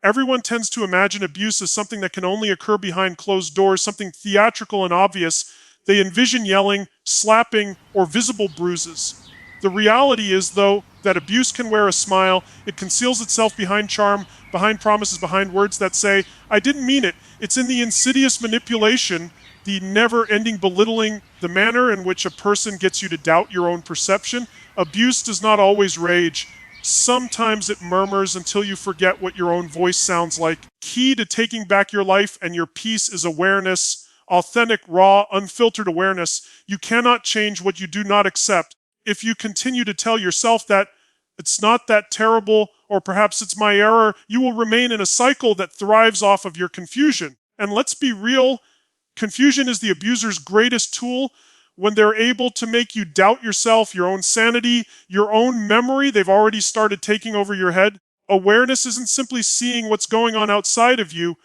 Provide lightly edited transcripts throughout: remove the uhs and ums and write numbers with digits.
Everyone tends to imagine abuse as something that can only occur behind closed doors, something theatrical and obvious. They envision yelling, slapping, or visible bruises. The reality is, though, that abuse can wear a smile. It conceals itself behind charm, behind promises, behind words that say, I didn't mean it. It's in the insidious manipulation, the never-ending belittling, the manner in which a person gets you to doubt your own perception. Abuse does not always rage. Sometimes it murmurs until you forget what your own voice sounds like. Key to taking back your life and your peace is awareness, authentic, raw, unfiltered awareness. You cannot change what you do not accept. If you continue to tell yourself that it's not that terrible, or perhaps it's my error, you will remain in a cycle that thrives off of your confusion. And let's be real, confusion is the abuser's greatest tool. When they're able to make you doubt yourself, your own sanity, your own memory, they've already started taking over your head. Awareness isn't simply seeing what's going on outside of you.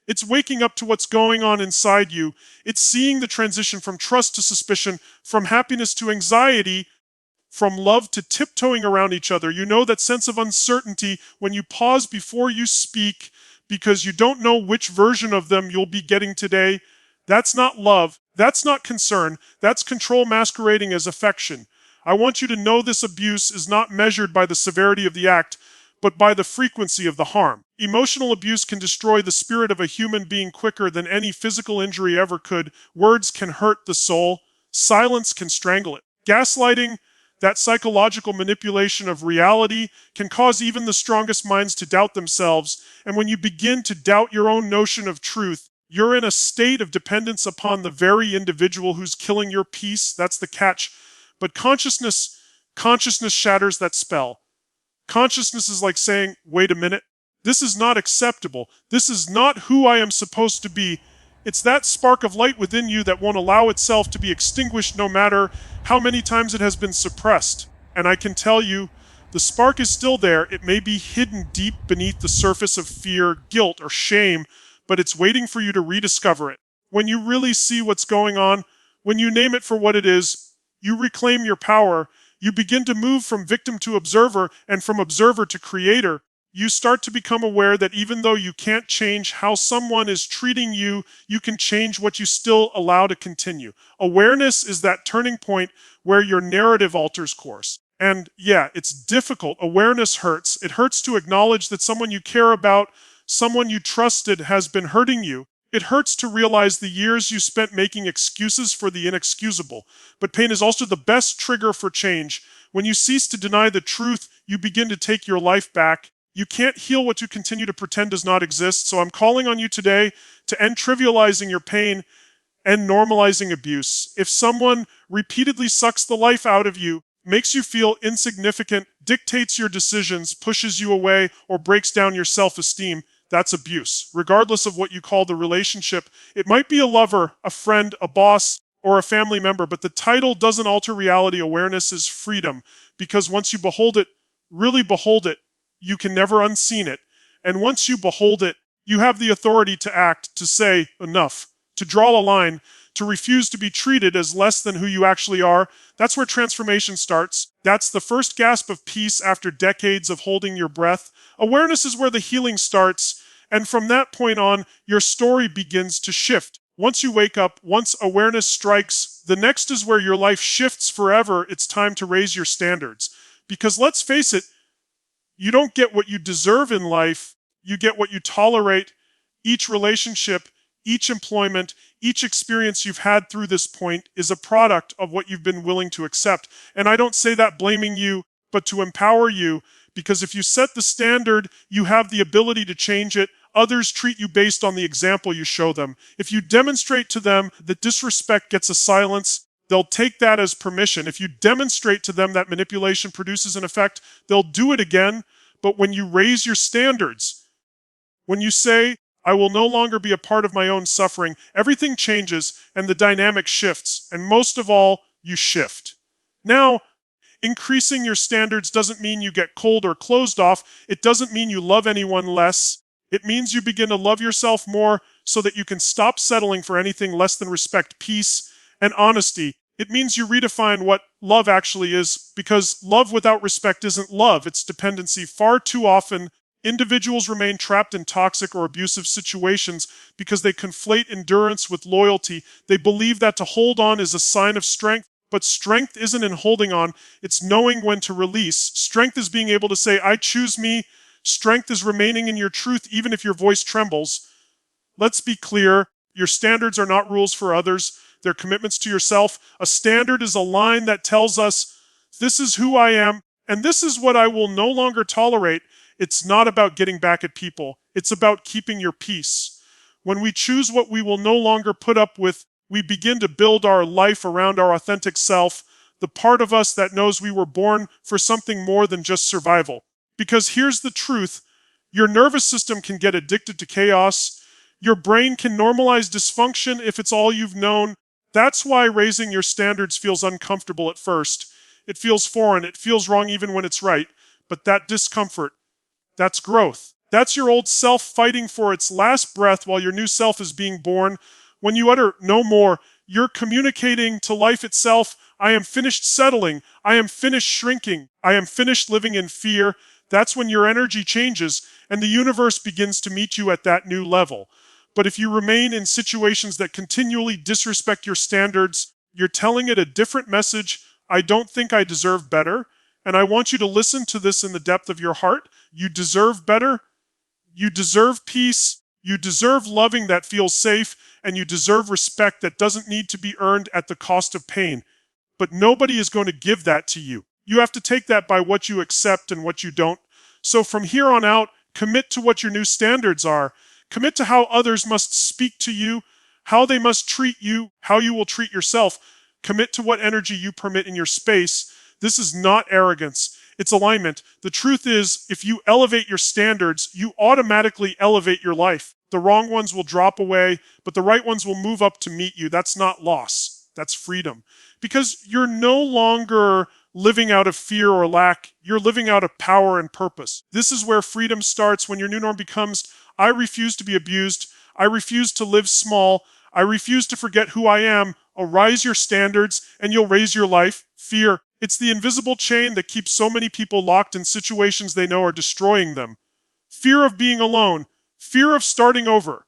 It's waking up to what's going on inside you. It's seeing the transition from trust to suspicion, from happiness to anxiety, from love to tiptoeing around each other. You know that sense of uncertainty when you pause before you speak because you don't know which version of them you'll be getting today. That's not love. That's not concern. That's control masquerading as affection. I want you to know this abuse is not measured by the severity of the act, but by the frequency of the harm. Emotional abuse can destroy the spirit of a human being quicker than any physical injury ever could. Words can hurt the soul. Silence can strangle it. Gaslighting, that psychological manipulation of reality, can cause even the strongest minds to doubt themselves. And when you begin to doubt your own notion of truth, you're in a state of dependence upon the very individual who's killing your peace. That's the catch. But consciousness shatters that spell. Consciousness is like saying, wait a minute, this is not acceptable. This is not who I am supposed to be. It's that spark of light within you that won't allow itself to be extinguished no matter how many times it has been suppressed. And I can tell you, the spark is still there. It may be hidden deep beneath the surface of fear, guilt, or shame, but it's waiting for you to rediscover it. When you really see what's going on, when you name it for what it is, you reclaim your power. You begin to move from victim to observer and from observer to creator. You start to become aware that even though you can't change how someone is treating you, you can change what you still allow to continue. Awareness is that turning point where your narrative alters course. And yeah, it's difficult. Awareness hurts. It hurts to acknowledge that someone you care about, someone you trusted, has been hurting you. It hurts to realize the years you spent making excuses for the inexcusable. But pain is also the best trigger for change. When you cease to deny the truth, you begin to take your life back. You can't heal what you continue to pretend does not exist. So I'm calling on you today to end trivializing your pain and normalizing abuse. If someone repeatedly sucks the life out of you, makes you feel insignificant, dictates your decisions, pushes you away, or breaks down your self-esteem, that's abuse. Regardless of what you call the relationship, it might be a lover, a friend, a boss, or a family member, but the title doesn't alter reality. Awareness is freedom, because once you behold it, really behold it, you can never unseen it. And once you behold it, you have the authority to act, to say enough, to draw a line, to refuse to be treated as less than who you actually are. That's where transformation starts. That's the first gasp of peace after decades of holding your breath. Awareness is where the healing starts. And from that point on, your story begins to shift. Once you wake up, once awareness strikes, the next is where your life shifts forever. It's time to raise your standards. Because let's face it, you don't get what you deserve in life. You get what you tolerate. Each relationship, each employment, each experience you've had through this point is a product of what you've been willing to accept. And I don't say that blaming you, but to empower you, because if you set the standard, you have the ability to change it. Others treat you based on the example you show them. If you demonstrate to them that disrespect gets a silence, they'll take that as permission. If you demonstrate to them that manipulation produces an effect, they'll do it again. But when you raise your standards, when you say, I will no longer be a part of my own suffering, everything changes and the dynamic shifts. And most of all, you shift. Now, increasing your standards doesn't mean you get cold or closed off. It doesn't mean you love anyone less. It means you begin to love yourself more so that you can stop settling for anything less than respect, peace, and honesty. It means you redefine what love actually is, because love without respect isn't love, it's dependency. Far too often, Individuals remain trapped in toxic or abusive situations because they conflate endurance with loyalty. They believe that to hold on is a sign of strength, but strength isn't in holding on, it's knowing when to release. Strength is being able to say, I choose me. Strength is remaining in your truth even if your voice trembles. Let's be clear, your standards are not rules for others, they're commitments to yourself. A standard is a line that tells us, this is who I am, and this is what I will no longer tolerate. It's not about getting back at people. It's about keeping your peace. When we choose what we will no longer put up with, we begin to build our life around our authentic self, the part of us that knows we were born for something more than just survival. Because here's the truth, your nervous system can get addicted to chaos. Your brain can normalize dysfunction if it's all you've known. That's why raising your standards feels uncomfortable at first. It feels foreign. It feels wrong even when it's right. But that discomfort, that's growth. That's your old self fighting for its last breath while your new self is being born. When you utter no more, you're communicating to life itself, I am finished settling. I am finished shrinking. I am finished living in fear. That's when your energy changes and the universe begins to meet you at that new level. But if you remain in situations that continually disrespect your standards, you're telling it a different message. I don't think I deserve better. And I want you to listen to this in the depth of your heart. You deserve better. You deserve peace. You deserve loving that feels safe. And you deserve respect that doesn't need to be earned at the cost of pain. But nobody is going to give that to you. You have to take that by what you accept and what you don't. So from here on out, commit to what your new standards are. Commit to how others must speak to you, how they must treat you, how you will treat yourself. Commit to what energy you permit in your space. This is not arrogance. It's alignment. The truth is, if you elevate your standards, you automatically elevate your life. The wrong ones will drop away, but the right ones will move up to meet you. That's not loss. That's freedom. Because you're no longer living out of fear or lack. You're living out of power and purpose. This is where freedom starts, when your new norm becomes, I refuse to be abused. I refuse to live small. I refuse to forget who I am. Arise your standards and you'll raise your life. Fear, it's the invisible chain that keeps so many people locked in situations they know are destroying them. Fear of being alone. Fear of starting over.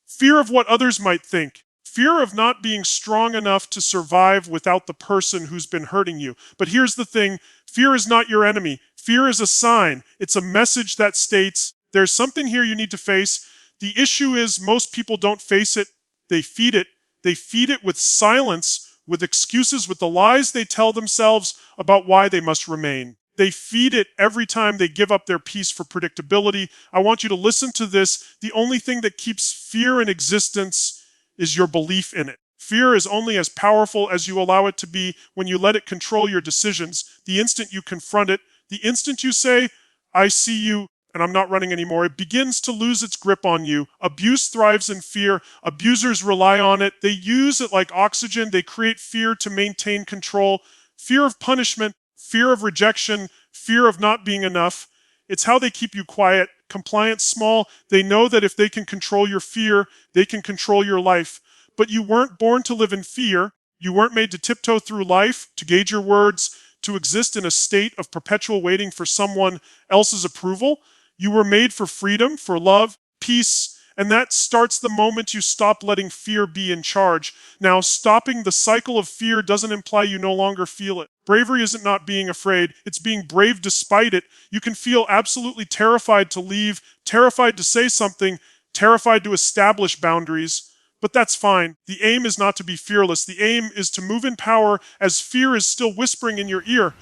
Fear of what others might think. Fear of not being strong enough to survive without the person who's been hurting you. But here's the thing, fear is not your enemy. Fear is a sign. It's a message that states, there's something here you need to face. The issue is most people don't face it. They feed it. They feed it with silence, with excuses, with the lies they tell themselves about why they must remain. They feed it every time they give up their peace for predictability. I want you to listen to this. The only thing that keeps fear in existence is your belief in it. Fear is only as powerful as you allow it to be when you let it control your decisions. The instant you confront it, the instant you say, I see you, and I'm not running anymore, it begins to lose its grip on you. Abuse thrives in fear. Abusers rely on it. They use it like oxygen. They create fear to maintain control. Fear of punishment, fear of rejection, fear of not being enough. It's how they keep you quiet, compliant, small. They know that if they can control your fear, they can control your life. But you weren't born to live in fear. You weren't made to tiptoe through life, to gauge your words, to exist in a state of perpetual waiting for someone else's approval. You were made for freedom, for love, peace, and that starts the moment you stop letting fear be in charge. Now, stopping the cycle of fear doesn't imply you no longer feel it. Bravery isn't not being afraid, it's being brave despite it. You can feel absolutely terrified to leave, terrified to say something, terrified to establish boundaries. But that's fine. The aim is not to be fearless. The aim is to move in power as fear is still whispering in your ear.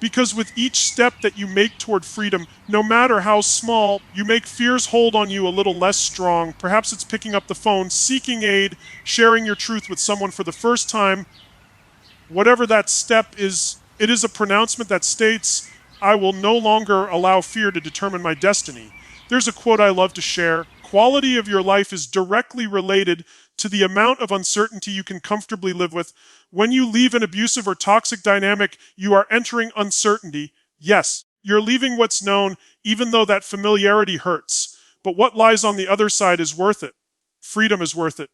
Because with each step that you make toward freedom, no matter how small, you make fear's hold on you a little less strong. Perhaps it's picking up the phone, seeking aid, sharing your truth with someone for the first time. Whatever that step is, it is a pronouncement that states, I will no longer allow fear to determine my destiny. There's a quote I love to share. Quality of your life is directly related to the amount of uncertainty you can comfortably live with. When you leave an abusive or toxic dynamic, you are entering uncertainty. Yes, you're leaving what's known, even though that familiarity hurts. But what lies on the other side is worth it. Freedom is worth it.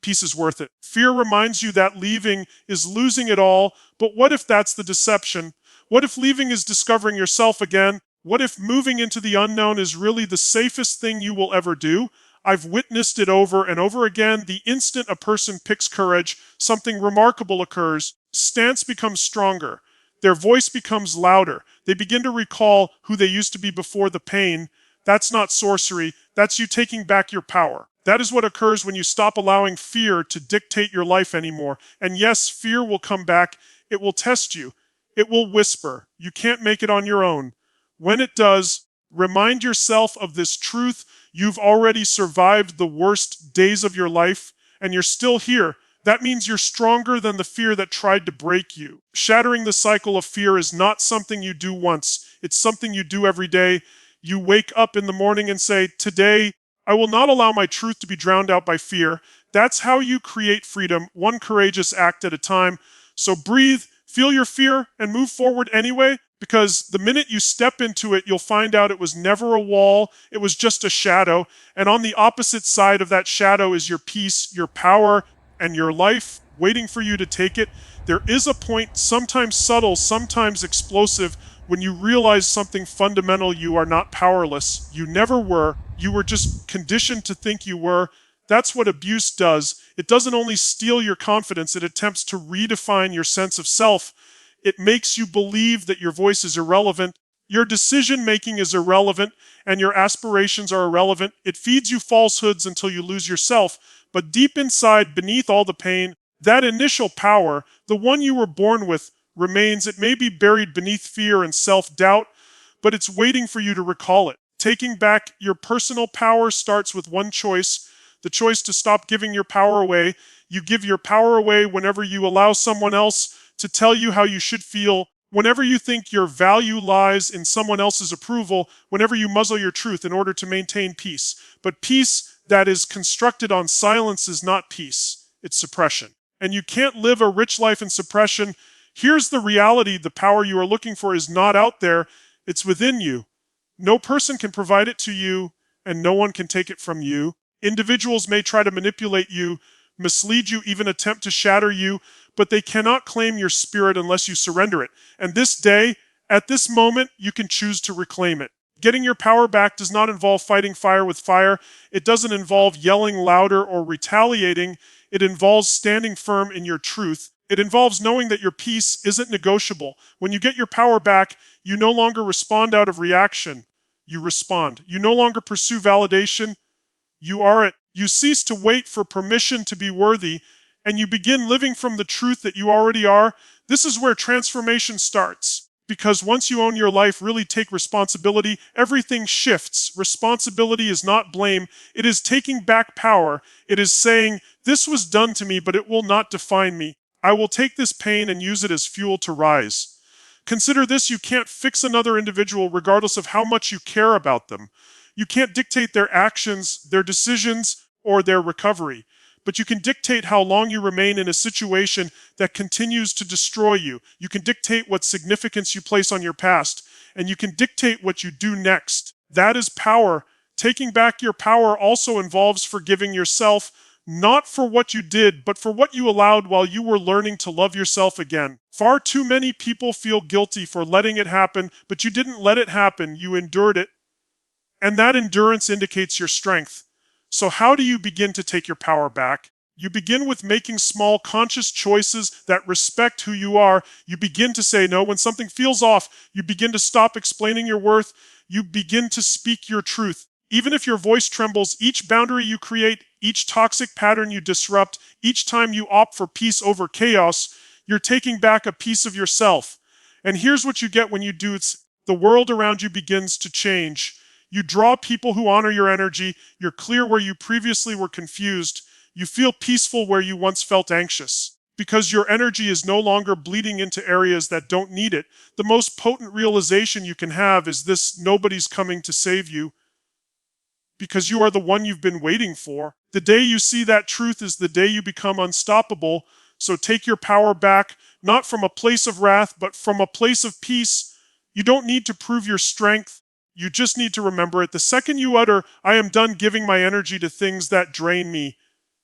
Peace is worth it. Fear reminds you that leaving is losing it all, but what if that's the deception? What if leaving is discovering yourself again? What if moving into the unknown is really the safest thing you will ever do? I've witnessed it over and over again. The instant a person picks courage, something remarkable occurs. Stance becomes stronger. Their voice becomes louder. They begin to recall who they used to be before the pain. That's not sorcery. That's you taking back your power. That is what occurs when you stop allowing fear to dictate your life anymore. And yes, fear will come back. It will test you. It will whisper. You can't make it on your own. When it does, remind yourself of this truth. You've already survived the worst days of your life, and you're still here. That means you're stronger than the fear that tried to break you. Shattering the cycle of fear is not something you do once. It's something you do every day. You wake up in the morning and say, "Today, I will not allow my truth to be drowned out by fear." That's how you create freedom, one courageous act at a time. So breathe, feel your fear, and move forward anyway, because the minute you step into it, you'll find out it was never a wall, it was just a shadow. And on the opposite side of that shadow is your peace, your power, and your life waiting for you to take it. There is a point, sometimes subtle, sometimes explosive, when you realize something fundamental: you are not powerless. You never were. You were just conditioned to think you were. That's what abuse does. It doesn't only steal your confidence, it attempts to redefine your sense of self. It makes you believe that your voice is irrelevant, your decision-making is irrelevant, and your aspirations are irrelevant. It feeds you falsehoods until you lose yourself. But deep inside, beneath all the pain, that initial power, the one you were born with, remains. It may be buried beneath fear and self-doubt, but it's waiting for you to recall it. Taking back your personal power starts with one choice, the choice to stop giving your power away. You give your power away whenever you allow someone else to tell you how you should feel, whenever you think your value lies in someone else's approval, whenever you muzzle your truth in order to maintain peace. But peace that is constructed on silence is not peace, it's suppression. And you can't live a rich life in suppression. Here's the reality: the power you are looking for is not out there, it's within you. No person can provide it to you, and no one can take it from you. Individuals may try to manipulate you, mislead you, even attempt to shatter you, but they cannot claim your spirit unless you surrender it. And this day, at this moment, you can choose to reclaim it. Getting your power back does not involve fighting fire with fire. It doesn't involve yelling louder or retaliating. It involves standing firm in your truth. It involves knowing that your peace isn't negotiable. When you get your power back, you no longer respond out of reaction. You respond. You no longer pursue validation. You are it. You cease to wait for permission to be worthy, and you begin living from the truth that you already are. This is where transformation starts. Because once you own your life, really take responsibility, everything shifts. Responsibility is not blame. It is taking back power. It is saying, "This was done to me, but it will not define me. I will take this pain and use it as fuel to rise." Consider this: you can't fix another individual regardless of how much you care about them. You can't dictate their actions, their decisions, or their recovery. But you can dictate how long you remain in a situation that continues to destroy you. You can dictate what significance you place on your past, and you can dictate what you do next. That is power. Taking back your power also involves forgiving yourself, not for what you did, but for what you allowed while you were learning to love yourself again. Far too many people feel guilty for letting it happen, but you didn't let it happen. You endured it. And that endurance indicates your strength. So how do you begin to take your power back? You begin with making small, conscious choices that respect who you are. You begin to say no when something feels off. You begin to stop explaining your worth. You begin to speak your truth. Even if your voice trembles, each boundary you create, each toxic pattern you disrupt, each time you opt for peace over chaos, you're taking back a piece of yourself. And here's what you get when you do it: the world around you begins to change. You draw people who honor your energy. You're clear where you previously were confused. You feel peaceful where you once felt anxious. Because your energy is no longer bleeding into areas that don't need it. The most potent realization you can have is this: nobody's coming to save you, because you are the one you've been waiting for. The day you see that truth is the day you become unstoppable. So take your power back, not from a place of wrath, but from a place of peace. You don't need to prove your strength. You just need to remember it. The second you utter, "I am done giving my energy to things that drain me,"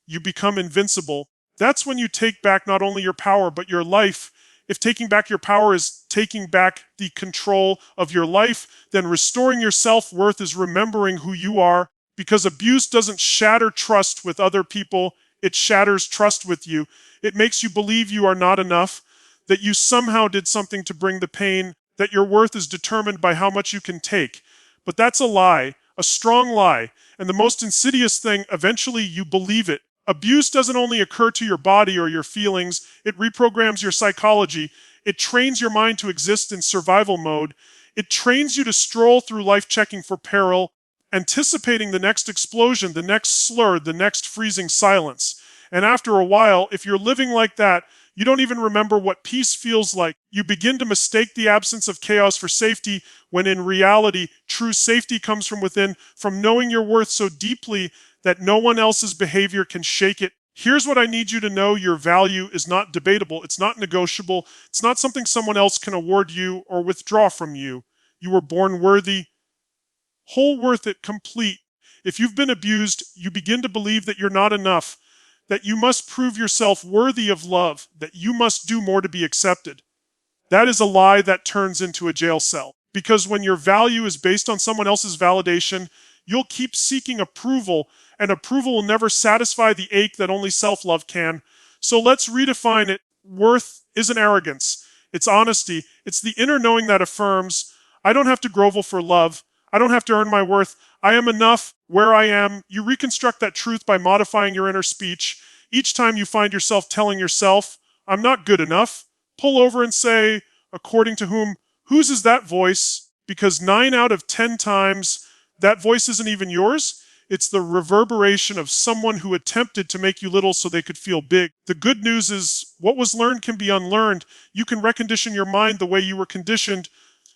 you become invincible. That's when you take back not only your power, but your life. If taking back your power is taking back the control of your life, then restoring your self-worth is remembering who you are, because abuse doesn't shatter trust with other people, it shatters trust with you. It makes you believe you are not enough, that you somehow did something to bring the pain, that your worth is determined by how much you can take. But that's a lie, a strong lie, and the most insidious thing, eventually you believe it. Abuse doesn't only occur to your body or your feelings, it reprograms your psychology. It trains your mind to exist in survival mode. It trains you to stroll through life checking for peril, anticipating the next explosion, the next slur, the next freezing silence. And after a while, if you're living like that, you don't even remember what peace feels like. You begin to mistake the absence of chaos for safety, when in reality, true safety comes from within, from knowing your worth so deeply that no one else's behavior can shake it. Here's what I need you to know: your value is not debatable, it's not negotiable, it's not something someone else can award you or withdraw from you. You were born worthy, whole, worth it, complete. If you've been abused, you begin to believe that you're not enough, that you must prove yourself worthy of love, that you must do more to be accepted. That is a lie that turns into a jail cell. Because when your value is based on someone else's validation, you'll keep seeking approval, and approval will never satisfy the ache that only self-love can. So let's redefine it. Worth isn't arrogance. It's honesty. It's the inner knowing that affirms, I don't have to grovel for love. I don't have to earn my worth. I am enough where I am. You reconstruct that truth by modifying your inner speech. Each time you find yourself telling yourself, I'm not good enough, pull over and say, according to whom, whose is that voice? Because 9 out of 10 times, that voice isn't even yours. It's the reverberation of someone who attempted to make you little so they could feel big. The good news is, what was learned can be unlearned. You can recondition your mind the way you were conditioned.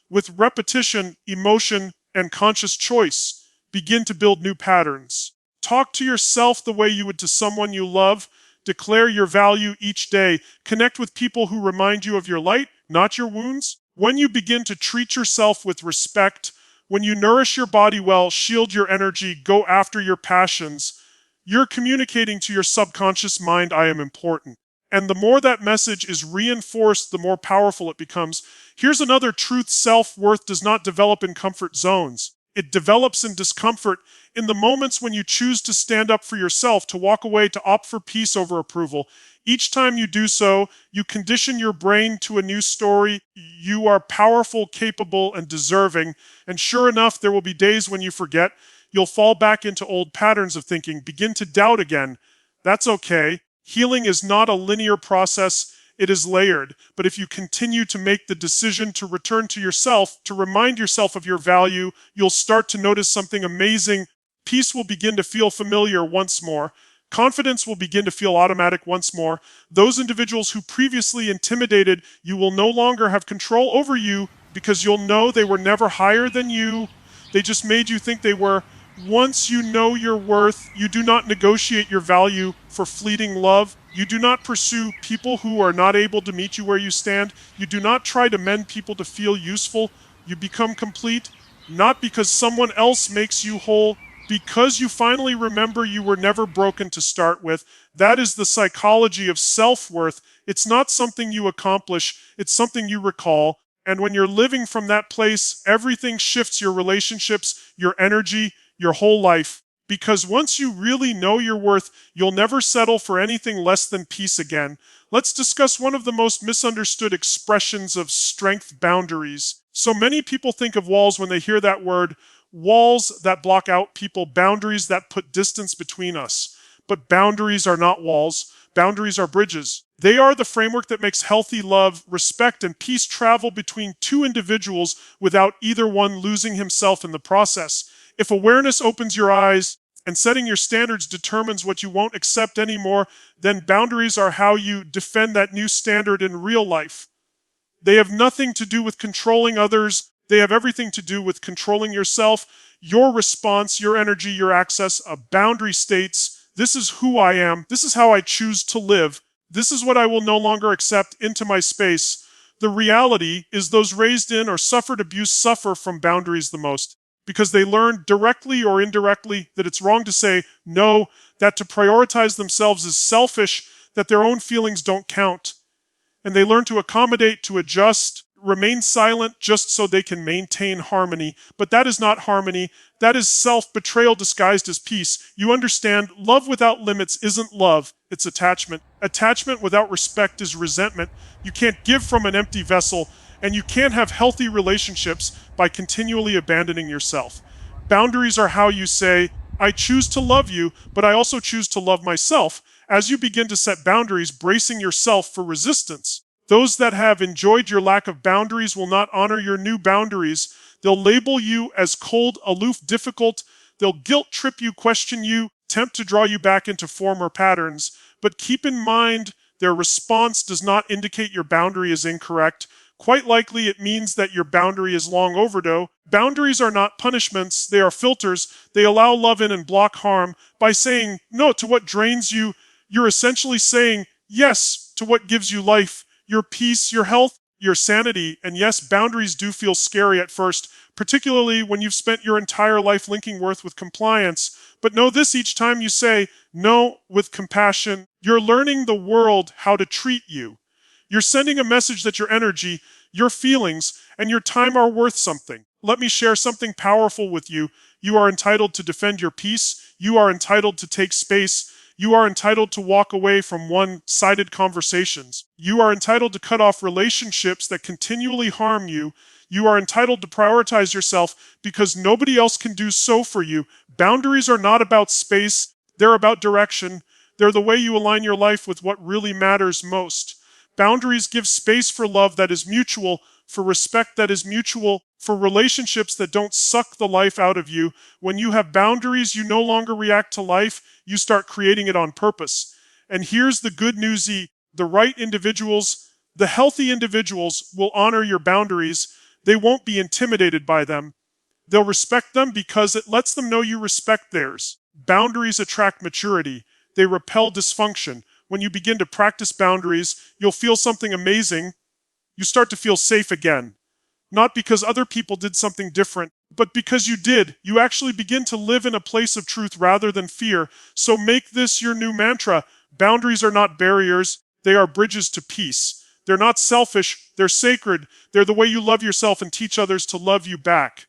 With repetition, emotion, and conscious choice, begin to build new patterns. Talk to yourself the way you would to someone you love. Declare your value each day. Connect with people who remind you of your light, not your wounds. When you begin to treat yourself with respect, when you nourish your body well, shield your energy, go after your passions, you're communicating to your subconscious mind, I am important. And the more that message is reinforced, the more powerful it becomes. Here's another truth: self-worth does not develop in comfort zones. It develops in discomfort, in the moments when you choose to stand up for yourself, to walk away, to opt for peace over approval. Each time you do so, you condition your brain to a new story. You are powerful, capable, and deserving. And sure enough, there will be days when you forget. You'll fall back into old patterns of thinking, begin to doubt again. That's okay. Healing is not a linear process, it is layered. But if you continue to make the decision to return to yourself, to remind yourself of your value, you'll start to notice something amazing. Peace will begin to feel familiar once more. Confidence will begin to feel automatic once more. Those individuals who previously intimidated you will no longer have control over you, because you'll know they were never higher than you. They just made you think they were. Once you know your worth, you do not negotiate your value for fleeting love. You do not pursue people who are not able to meet you where you stand. You do not try to mend people to feel useful. You become complete, not because someone else makes you whole, because you finally remember you were never broken to start with. That is the psychology of self-worth. It's not something you accomplish, it's something you recall. And when you're living from that place, everything shifts: your relationships, your energy, your whole life. Because once you really know your worth, you'll never settle for anything less than peace again. Let's discuss one of the most misunderstood expressions of strength: boundaries. So many people think of walls when they hear that word. Walls that block out people, boundaries that put distance between us. But boundaries are not walls. Boundaries are bridges. They are the framework that makes healthy love, respect, and peace travel between two individuals without either one losing himself in the process. If awareness opens your eyes and setting your standards determines what you won't accept anymore, then boundaries are how you defend that new standard in real life. They have nothing to do with controlling others. They have everything to do with controlling yourself, your response, your energy, your access. A boundary states, this is who I am. This is how I choose to live. This is what I will no longer accept into my space. The reality is those raised in or suffered abuse suffer from boundaries the most, because they learn directly or indirectly that it's wrong to say no, that to prioritize themselves is selfish, that their own feelings don't count. And they learn to accommodate, to adjust, remain silent just so they can maintain harmony. But that is not harmony. That is self-betrayal disguised as peace. You understand, love without limits isn't love, it's attachment. Attachment without respect is resentment. You can't give from an empty vessel, and you can't have healthy relationships by continually abandoning yourself. Boundaries are how you say, I choose to love you, but I also choose to love myself. As you begin to set boundaries, bracing yourself for resistance. Those that have enjoyed your lack of boundaries will not honor your new boundaries. They'll label you as cold, aloof, difficult. They'll guilt trip you, question you, tempt to draw you back into former patterns. But keep in mind, their response does not indicate your boundary is incorrect. Quite likely, it means that your boundary is long overdue. Boundaries are not punishments, they are filters. They allow love in and block harm. By saying no to what drains you, you're essentially saying yes to what gives you life, your peace, your health, your sanity. And yes, boundaries do feel scary at first, particularly when you've spent your entire life linking worth with compliance. But know this, each time you say no with compassion, you're learning the world how to treat you. You're sending a message that your energy, your feelings, and your time are worth something. Let me share something powerful with you. You are entitled to defend your peace. You are entitled to take space. You are entitled to walk away from one-sided conversations. You are entitled to cut off relationships that continually harm you. You are entitled to prioritize yourself because nobody else can do so for you. Boundaries are not about space. They're about direction. They're the way you align your life with what really matters most. Boundaries give space for love that is mutual, for respect that is mutual, for relationships that don't suck the life out of you. When you have boundaries, you no longer react to life, you start creating it on purpose. And here's the good newsy, the right individuals, the healthy individuals will honor your boundaries. They won't be intimidated by them. They'll respect them because it lets them know you respect theirs. Boundaries attract maturity. They repel dysfunction. When you begin to practice boundaries, you'll feel something amazing. You start to feel safe again. Not because other people did something different, but because you did. You actually begin to live in a place of truth rather than fear. So make this your new mantra. Boundaries are not barriers. They are bridges to peace. They're not selfish. They're sacred. They're the way you love yourself and teach others to love you back.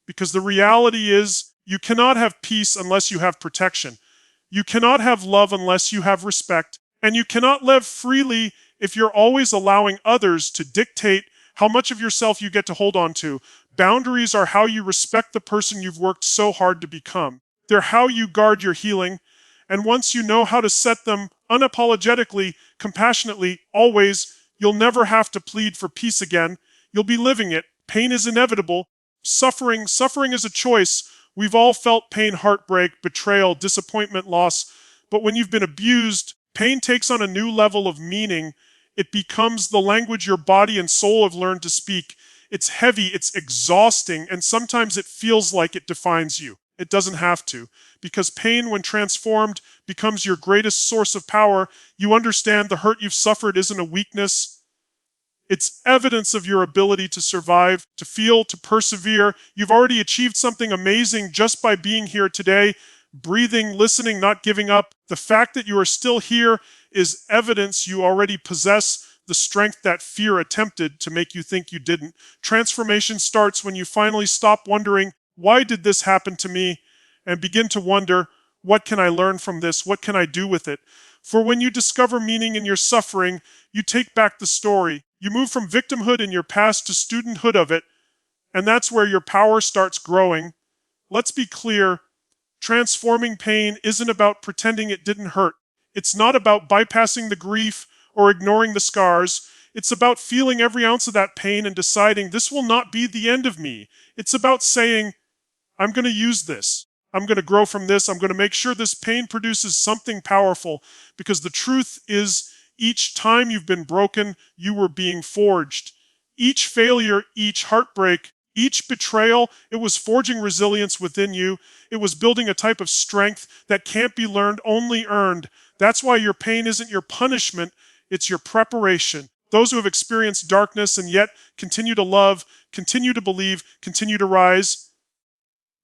Because the reality is, you cannot have peace unless you have protection. You cannot have love unless you have respect. And you cannot live freely if you're always allowing others to dictate how much of yourself you get to hold on to. Boundaries are how you respect the person you've worked so hard to become. They're how you guard your healing. And once you know how to set them unapologetically, compassionately, always, you'll never have to plead for peace again. You'll be living it. Pain is inevitable. Suffering is a choice. We've all felt pain, heartbreak, betrayal, disappointment, loss. But when you've been abused, pain takes on a new level of meaning. It becomes the language your body and soul have learned to speak. It's heavy, it's exhausting, and sometimes it feels like it defines you. It doesn't have to. Because pain, when transformed, becomes your greatest source of power. You understand the hurt you've suffered isn't a weakness. It's evidence of your ability to survive, to feel, to persevere. You've already achieved something amazing just by being here today, breathing, listening, not giving up. The fact that you are still here is evidence you already possess the strength that fear attempted to make you think you didn't. Transformation starts when you finally stop wondering, why did this happen to me? And begin to wonder, what can I learn from this? What can I do with it? For when you discover meaning in your suffering, you take back the story. You move from victimhood in your past to studenthood of it, and that's where your power starts growing. Let's be clear, transforming pain isn't about pretending it didn't hurt. It's not about bypassing the grief or ignoring the scars. It's about feeling every ounce of that pain and deciding this will not be the end of me. It's about saying, I'm going to use this. I'm going to grow from this. I'm going to make sure this pain produces something powerful, because the truth is, each time you've been broken, you were being forged. Each failure, each heartbreak, each betrayal, it was forging resilience within you. It was building a type of strength that can't be learned, only earned. That's why your pain isn't your punishment, it's your preparation. Those who have experienced darkness and yet continue to love, continue to believe, continue to rise,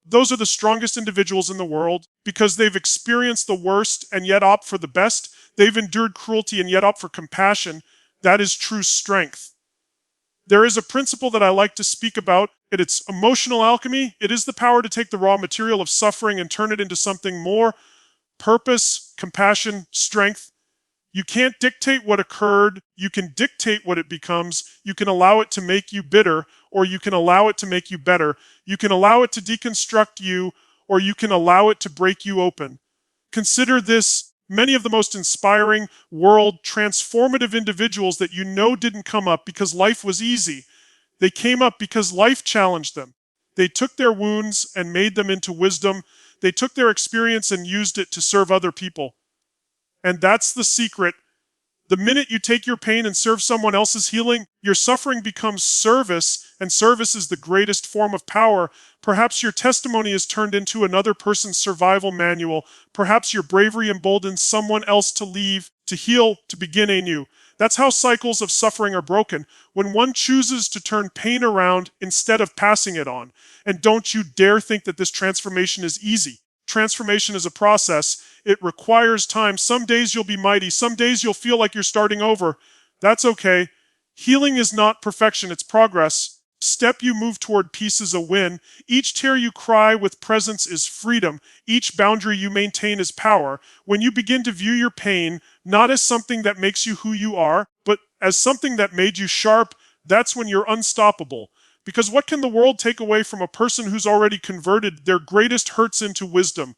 those are the strongest individuals in the world, because they've experienced the worst and yet opt for the best. They've endured cruelty and yet opt for compassion. That is true strength. There is a principle that I like to speak about, and it's emotional alchemy. It is the power to take the raw material of suffering and turn it into something more: purpose, compassion, strength. You can't dictate what occurred. You can dictate what it becomes. You can allow it to make you bitter, or you can allow it to make you better. You can allow it to deconstruct you, or you can allow it to break you open. Consider this: many of the most inspiring, world transformative individuals that you know didn't come up because life was easy. They came up because life challenged them. They took their wounds and made them into wisdom. They took their experience and used it to serve other people. And that's the secret. The minute you take your pain and serve someone else's healing, your suffering becomes service, and service is the greatest form of power. Perhaps your testimony is turned into another person's survival manual. Perhaps your bravery emboldens someone else to leave, to heal, to begin anew. That's how cycles of suffering are broken, when one chooses to turn pain around instead of passing it on. And don't you dare think that this transformation is easy. Transformation is a process. It requires time. Some days you'll be mighty. Some days you'll feel like you're starting over. That's okay. Healing is not perfection, it's progress. Step you move toward peace is a win. Each tear you cry with presence is freedom. Each boundary you maintain is power. When you begin to view your pain not as something that makes you who you are, but as something that made you sharp, that's when you're unstoppable. Because what can the world take away from a person who's already converted their greatest hurts into wisdom?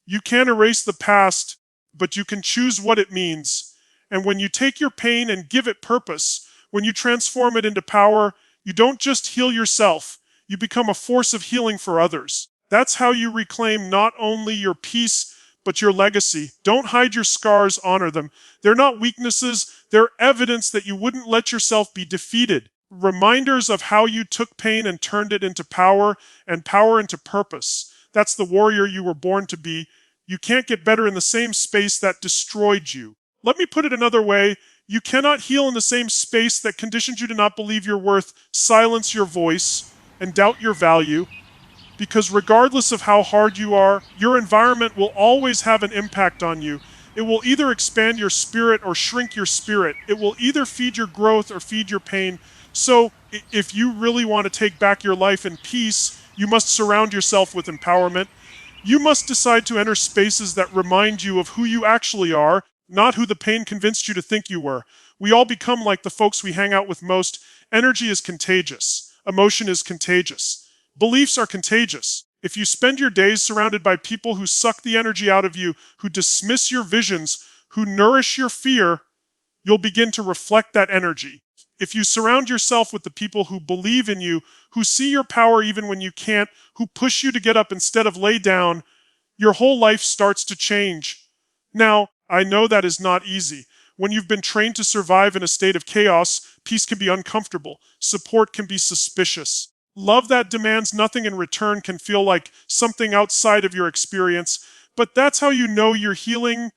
You can't erase the past, but you can choose what it means. And when you take your pain and give it purpose, when you transform it into power, you don't just heal yourself, you become a force of healing for others. That's how you reclaim not only your peace, but your legacy. Don't hide your scars, honor them. They're not weaknesses, they're evidence that you wouldn't let yourself be defeated. Reminders of how you took pain and turned it into power, and power into purpose. That's the warrior you were born to be. You can't get better in the same space that destroyed you. Let me put it another way. You cannot heal in the same space that conditioned you to not believe your worth, silence your voice, and doubt your value. Because regardless of how hard you are, your environment will always have an impact on you. It will either expand your spirit or shrink your spirit. It will either feed your growth or feed your pain. So, if you really want to take back your life in peace, you must surround yourself with empowerment. You must decide to enter spaces that remind you of who you actually are, not who the pain convinced you to think you were. We all become like the folks we hang out with most. Energy is contagious. Emotion is contagious. Beliefs are contagious. If you spend your days surrounded by people who suck the energy out of you, who dismiss your visions, who nourish your fear, you'll begin to reflect that energy. If you surround yourself with the people who believe in you, who see your power even when you can't, who push you to get up instead of lay down, your whole life starts to change. Now, I know that is not easy. When you've been trained to survive in a state of chaos, peace can be uncomfortable. Support can be suspicious. Love that demands nothing in return can feel like something outside of your experience. But that's how you know you're healing.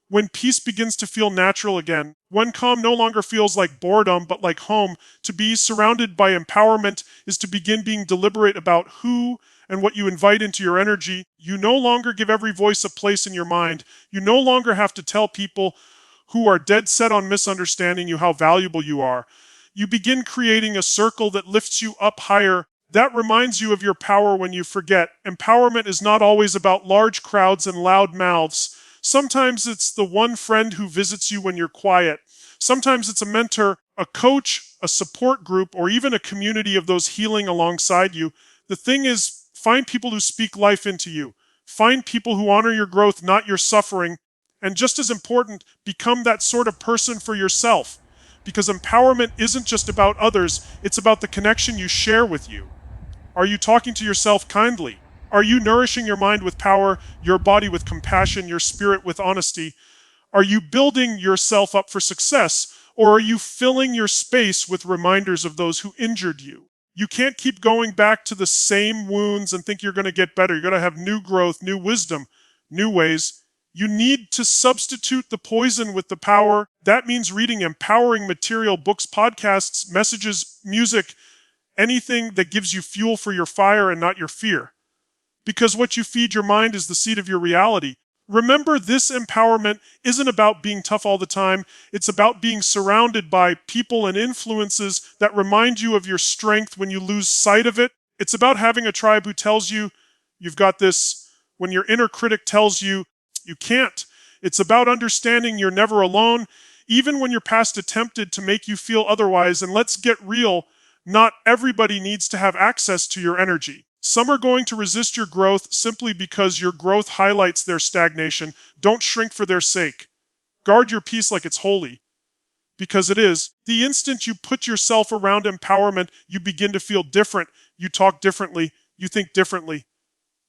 When peace begins to feel natural again, when calm no longer feels like boredom but like home. To be surrounded by empowerment is to begin being deliberate about who and what you invite into your energy. You no longer give every voice a place in your mind. You no longer have to tell people who are dead set on misunderstanding you how valuable you are. You begin creating a circle that lifts you up higher. That reminds you of your power when you forget. Empowerment is not always about large crowds and loud mouths. Sometimes it's the one friend who visits you when you're quiet. Sometimes it's a mentor, a coach, a support group, or even a community of those healing alongside you. The thing is, find people who speak life into you. Find people who honor your growth, not your suffering. And just as important, become that sort of person for yourself. Because empowerment isn't just about others, it's about the connection you share with you. Are you talking to yourself kindly? Are you nourishing your mind with power, your body with compassion, your spirit with honesty? Are you building yourself up for success, or are you filling your space with reminders of those who injured you? You can't keep going back to the same wounds and think you're going to get better. You're going to have new growth, new wisdom, new ways. You need to substitute the poison with the power. That means reading empowering material, books, podcasts, messages, music, anything that gives you fuel for your fire and not your fear. Because what you feed your mind is the seed of your reality. Remember, this empowerment isn't about being tough all the time. It's about being surrounded by people and influences that remind you of your strength when you lose sight of it. It's about having a tribe who tells you you've got this when your inner critic tells you you can't. It's about understanding you're never alone, even when your past attempted to make you feel otherwise. And let's get real, not everybody needs to have access to your energy. Some are going to resist your growth simply because your growth highlights their stagnation. Don't shrink for their sake. Guard your peace like it's holy, because it is. The instant you put yourself around empowerment, you begin to feel different. You talk differently. You think differently.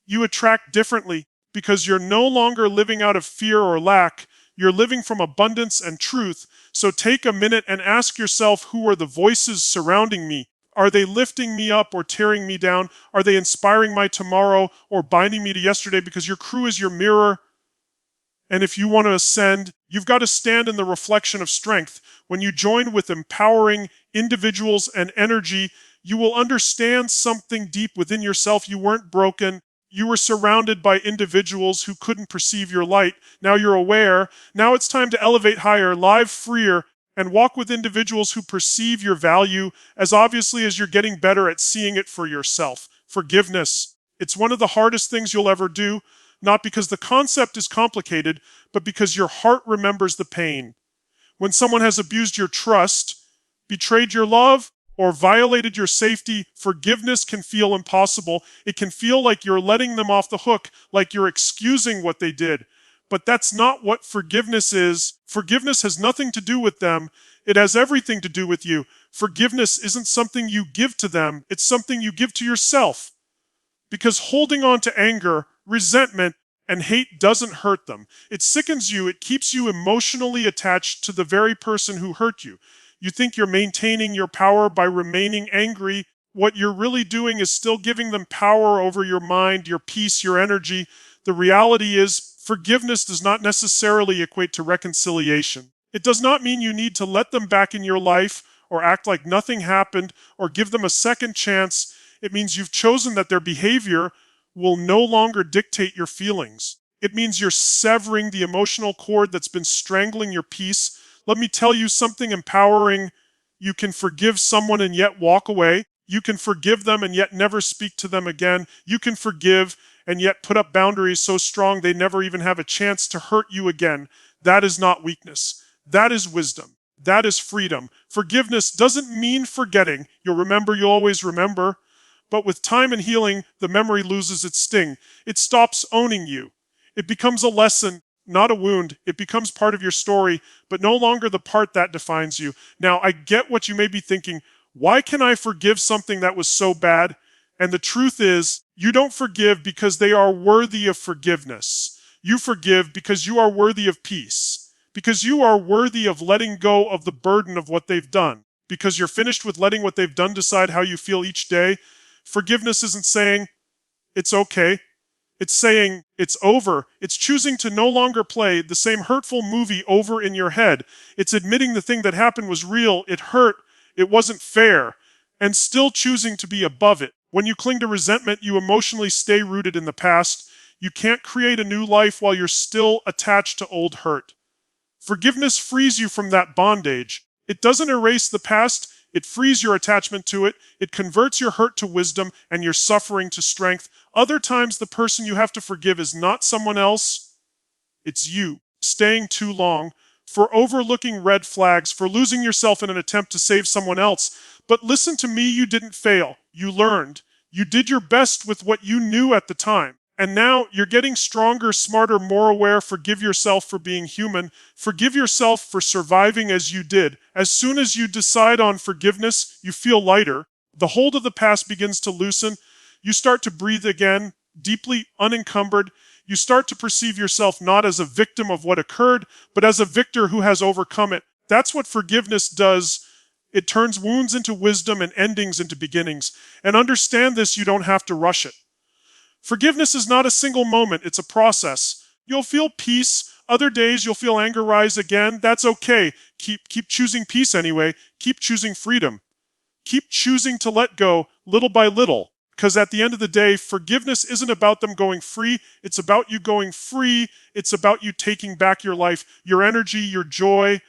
You attract differently because you're no longer living out of fear or lack. You're living from abundance and truth. So take a minute and ask yourself, who are the voices surrounding me? Are they lifting me up or tearing me down? Are they inspiring my tomorrow or binding me to yesterday? Because your crew is your mirror. And if you want to ascend, you've got to stand in the reflection of strength. When you join with empowering individuals and energy, you will understand something deep within yourself. You weren't broken. You were surrounded by individuals who couldn't perceive your light. Now you're aware. Now it's time to elevate higher, live freer, and walk with individuals who perceive your value as obviously as you're getting better at seeing it for yourself. Forgiveness. It's one of the hardest things you'll ever do, not because the concept is complicated, but because your heart remembers the pain. When someone has abused your trust, betrayed your love, or violated your safety, forgiveness can feel impossible. It can feel like you're letting them off the hook, like you're excusing what they did. But that's not what forgiveness is. Forgiveness has nothing to do with them. It has everything to do with you. Forgiveness isn't something you give to them. It's something you give to yourself. Because holding on to anger, resentment, and hate doesn't hurt them. It sickens you. It keeps you emotionally attached to the very person who hurt you. You think you're maintaining your power by remaining angry. What you're really doing is still giving them power over your mind, your peace, your energy. The reality is, forgiveness does not necessarily equate to reconciliation. It does not mean you need to let them back in your life or act like nothing happened or give them a second chance. It means you've chosen that their behavior will no longer dictate your feelings. It means you're severing the emotional cord that's been strangling your peace. Let me tell you something empowering. You can forgive someone and yet walk away. You can forgive them and yet never speak to them again. You can forgive and yet put up boundaries so strong they never even have a chance to hurt you again. That is not weakness. That is wisdom. That is freedom. Forgiveness doesn't mean forgetting. You'll remember, you'll always remember. But with time and healing, the memory loses its sting. It stops owning you. It becomes a lesson, not a wound. It becomes part of your story, but no longer the part that defines you. Now, I get what you may be thinking. Why can I forgive something that was so bad? And the truth is, you don't forgive because they are worthy of forgiveness. You forgive because you are worthy of peace, because you are worthy of letting go of the burden of what they've done, because you're finished with letting what they've done decide how you feel each day. Forgiveness isn't saying, it's okay. It's saying, it's over. It's choosing to no longer play the same hurtful movie over in your head. It's admitting the thing that happened was real, it hurt, it wasn't fair, and still choosing to be above it. When you cling to resentment, you emotionally stay rooted in the past. You can't create a new life while you're still attached to old hurt. Forgiveness frees you from that bondage. It doesn't erase the past. It frees your attachment to it. It converts your hurt to wisdom and your suffering to strength. Other times, the person you have to forgive is not someone else. It's you, staying too long, for overlooking red flags, for losing yourself in an attempt to save someone else. But listen to me, you didn't fail. You learned. You did your best with what you knew at the time. And now you're getting stronger, smarter, more aware. Forgive yourself for being human. Forgive yourself for surviving as you did. As soon as you decide on forgiveness, you feel lighter. The hold of the past begins to loosen. You start to breathe again, deeply unencumbered. You start to perceive yourself not as a victim of what occurred, but as a victor who has overcome it. That's what forgiveness does. It turns wounds into wisdom and endings into beginnings. And understand this, you don't have to rush it. Forgiveness is not a single moment, it's a process. You'll feel peace. Other days you'll feel anger rise again. That's okay. Keep choosing peace anyway. Keep choosing freedom. Keep choosing to let go little by little. Because at the end of the day, forgiveness isn't about them going free. It's about you going free. It's about you taking back your life, your energy, your joy.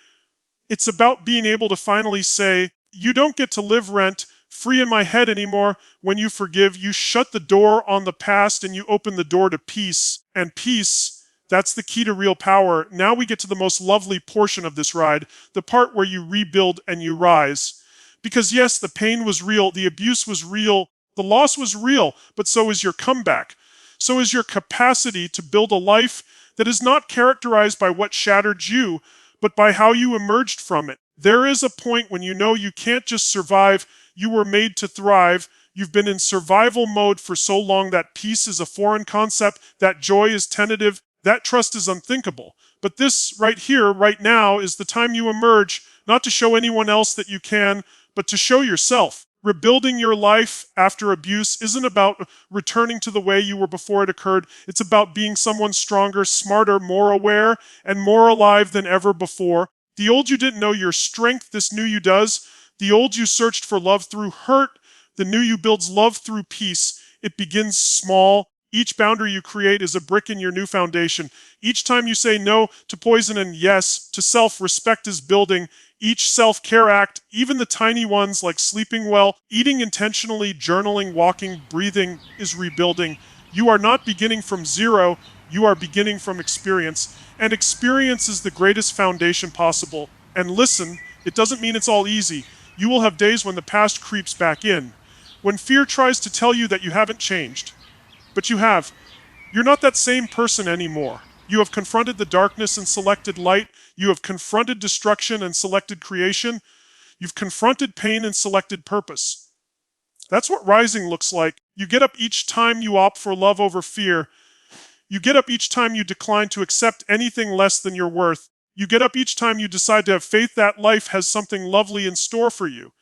It's about being able to finally say, you don't get to live rent free in my head anymore. When you forgive, you shut the door on the past and you open the door to peace. And peace, that's the key to real power. Now we get to the most lovely portion of this ride, the part where you rebuild and you rise. Because yes, the pain was real, the abuse was real, the loss was real, but so is your comeback. So is your capacity to build a life that is not characterized by what shattered you, but by how you emerged from it. There is a point when you know you can't just survive, you were made to thrive. You've been in survival mode for so long that peace is a foreign concept, that joy is tentative, that trust is unthinkable. But this right here, right now, is the time you emerge, not to show anyone else that you can, but to show yourself. Rebuilding your life after abuse isn't about returning to the way you were before it occurred. It's about being someone stronger, smarter, more aware, and more alive than ever before. The old you didn't know your strength, this new you does. The old you searched for love through hurt. The new you builds love through peace. It begins small. Each boundary you create is a brick in your new foundation. Each time you say no to poison and yes to self-respect is building. Each self-care act, even the tiny ones like sleeping well, eating intentionally, journaling, walking, breathing, is rebuilding. You are not beginning from zero, you are beginning from experience. And experience is the greatest foundation possible. And listen, it doesn't mean it's all easy. You will have days when the past creeps back in. When fear tries to tell you that you haven't changed. But you have. You're not that same person anymore. You have confronted the darkness and selected light. You have confronted destruction and selected creation. You've confronted pain and selected purpose. That's what rising looks like. You get up each time you opt for love over fear. You get up each time you decline to accept anything less than your worth. You get up each time you decide to have faith that life has something lovely in store for you.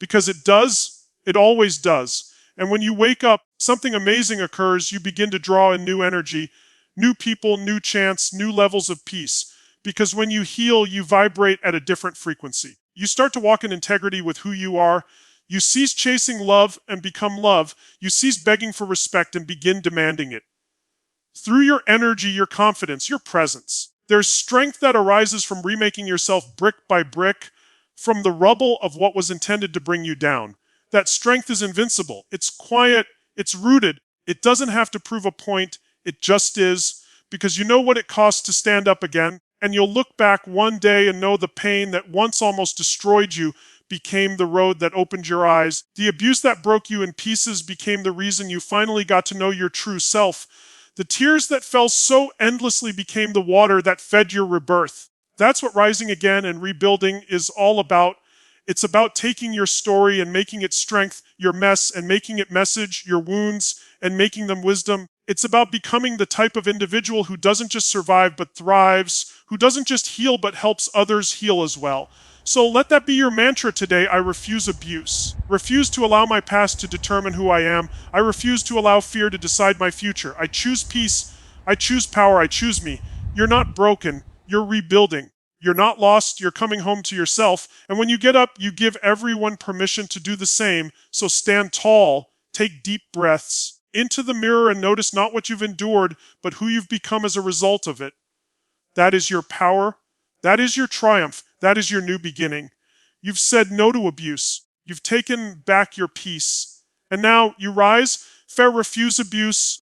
Because it does. It always does. And when you wake up, something amazing occurs. You begin to draw in new energy, new people, new chance, new levels of peace. Because when you heal, you vibrate at a different frequency. You start to walk in integrity with who you are. You cease chasing love and become love. You cease begging for respect and begin demanding it. Through your energy, your confidence, your presence. There's strength that arises from remaking yourself brick by brick from the rubble of what was intended to bring you down. That strength is invincible. It's quiet. It's rooted. It doesn't have to prove a point. It just is, because you know what it costs to stand up again, and you'll look back one day and know the pain that once almost destroyed you became the road that opened your eyes. The abuse that broke you in pieces became the reason you finally got to know your true self. The tears that fell so endlessly became the water that fed your rebirth. That's what rising again and rebuilding is all about. It's about taking your story and making it strength, your mess and making it message, your wounds and making them wisdom. It's about becoming the type of individual who doesn't just survive but thrives, who doesn't just heal but helps others heal as well. So let that be your mantra today. I refuse abuse. Refuse to allow my past to determine who I am. I refuse to allow fear to decide my future. I choose peace. I choose power. I choose me. You're not broken. You're rebuilding. You're not lost. You're coming home to yourself. And when you get up, you give everyone permission to do the same. So stand tall. Take deep breaths into the mirror and notice not what you've endured, but who you've become as a result of it. That is your power. That is your triumph. That is your new beginning. You've said no to abuse. You've taken back your peace. And now you rise. Fair refuse abuse.